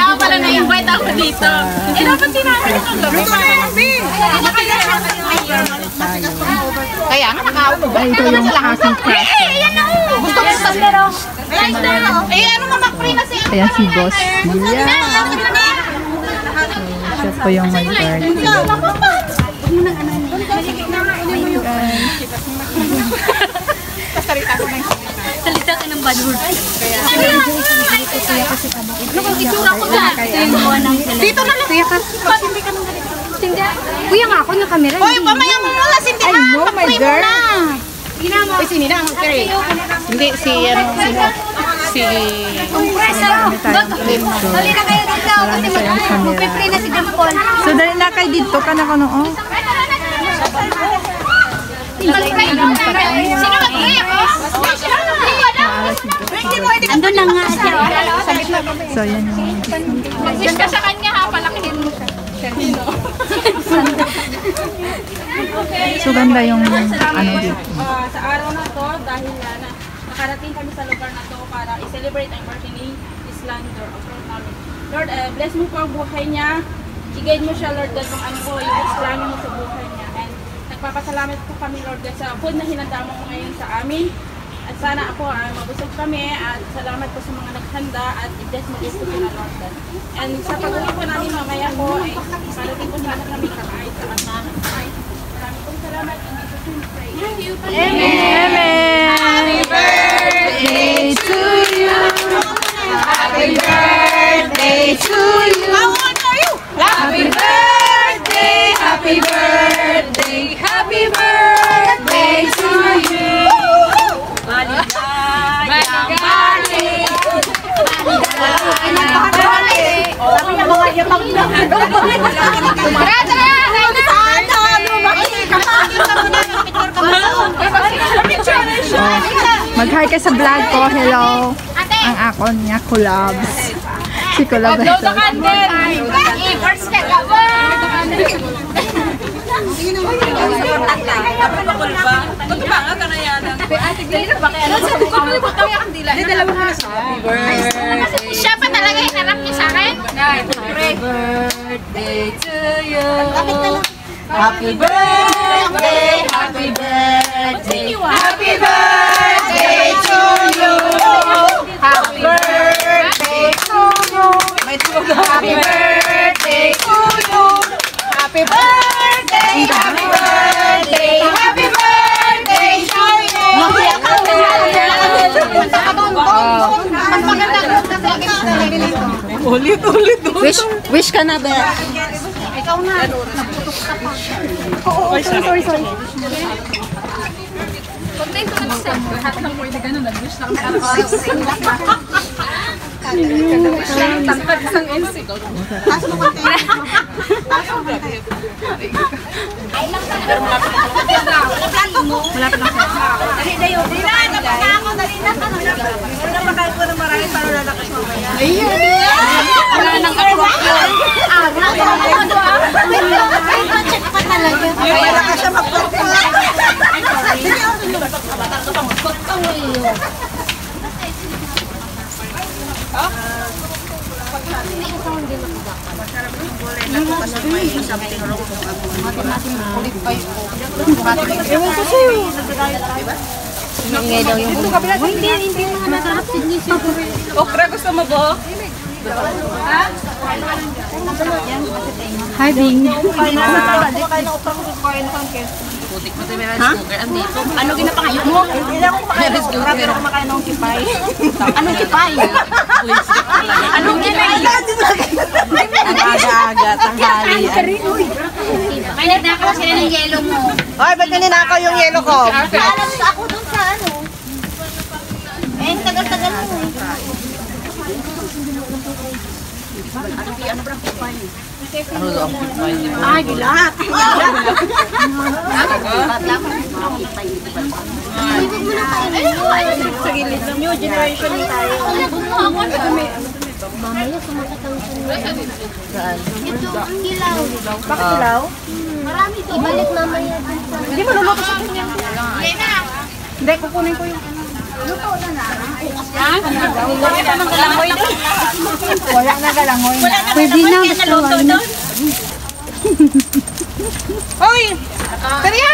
Kaya pala na-invite ako dito. Eh, dapat sinabi ng gabi. Kaya nga, nakaupo. Ay, ito yung aking crush. Ayan na o. Gusto ko sa pero. Eh, ano mamak-free na siya? Ayan si Boss. Siya po yung may card. Salita ka ng bad word. Ano kung itsura ko dyan? Dito na lang. Kuya ka. Kuya nga ako yung camera. Hoy, mamaya mo muna. Sindi na. I know, my girl. Uy, sini na. Hindi, si ano, si... Dali na kayo dito. Marami tayong camera. Pipili na si Jampon. So, dali na kayo dito ka na kono. Sino mag-pray ako? Andun na nga siya. So, yan yung... Mag-wish ka sa kanya ha, palakihin mo siya. So, ganda yung ano dito. Sa araw na to, dahil nakarating kami sa lugar na to para i-celebrate ang birthday ni Islander of Lord namin. Lord, bless mo po ang buhay niya. I-guide mo siya, Lord, God, kung ano po yung Islami mo sa buhay niya. And nagpapasalamat po kami, Lord, God, sa food na hinanda mo ngayon sa amin. At sana po mabusog kami at salamat po sa mga naghanda at i-bless mo din po na, Lord God. And sa pag-uwi po namin mamaya po, ay parating po sana kami kakain sa anak. Maraming pong salamat. In Jesus' name, pray. Amen! Happy birthday to you! Happy birthday to you! Happy birthday! Happy birthday! Happy birthday to you! Mag-hi ka sa vlog ko. Hello. Ang ako niya, Kulabs. Si Kulabs. I-first ka ka ba? Siya pa talaga hinarap niyo sa akin? Happy birthday to you. Happy birthday, happy birthday, happy birthday to you. Happy birthday to you. Happy birthday to you. Happy birthday, happy birthday, happy birthday to you. Ulit. Wish ka na, Beth. Ikaw na. Oo, sorry. Pag-time ko na sa lahat ng word na gano'n, nag-wish na kami araw-araw. Tangkad isang NC ko. Taas mo konti. Malapit lang siya. Dali na yun. Dali na. Tapos na ako. Dali na. Wala na makain ko ng marami para lalakas mamaya. Ayun. Wala nang approve yun. Check pa talaga. Wala ka siya mag-pagpag. Ingay daw yung hindi mga masarap sinisip. Okra, gusto mo ba? Hi, Bing. Ano ginapangayok mo? Hindi na ako kumakain ng okra, pero kumakain ng kipay. Anong kipay? Anong kipay? Aga-aga, tanghali. May nagdakaw sila ng yelo mo. Ay, ba't ninakaw yung yelo ko? Alam mo ako dun sa ano. Eh, tagal-tagal mo eh. Ay, gilat. Sa gilid ng new generation tayo. Mamaya sumakat ang ito, ang dilaw. Bakit dilaw? Marami doon. Ibalik mamaya dun sa... Hindi mo luluto sa kanya. Yan na. Hindi, kukunin ko yung Wala na galangoy na. Pwede na, basta wala. Hoy! Tariya!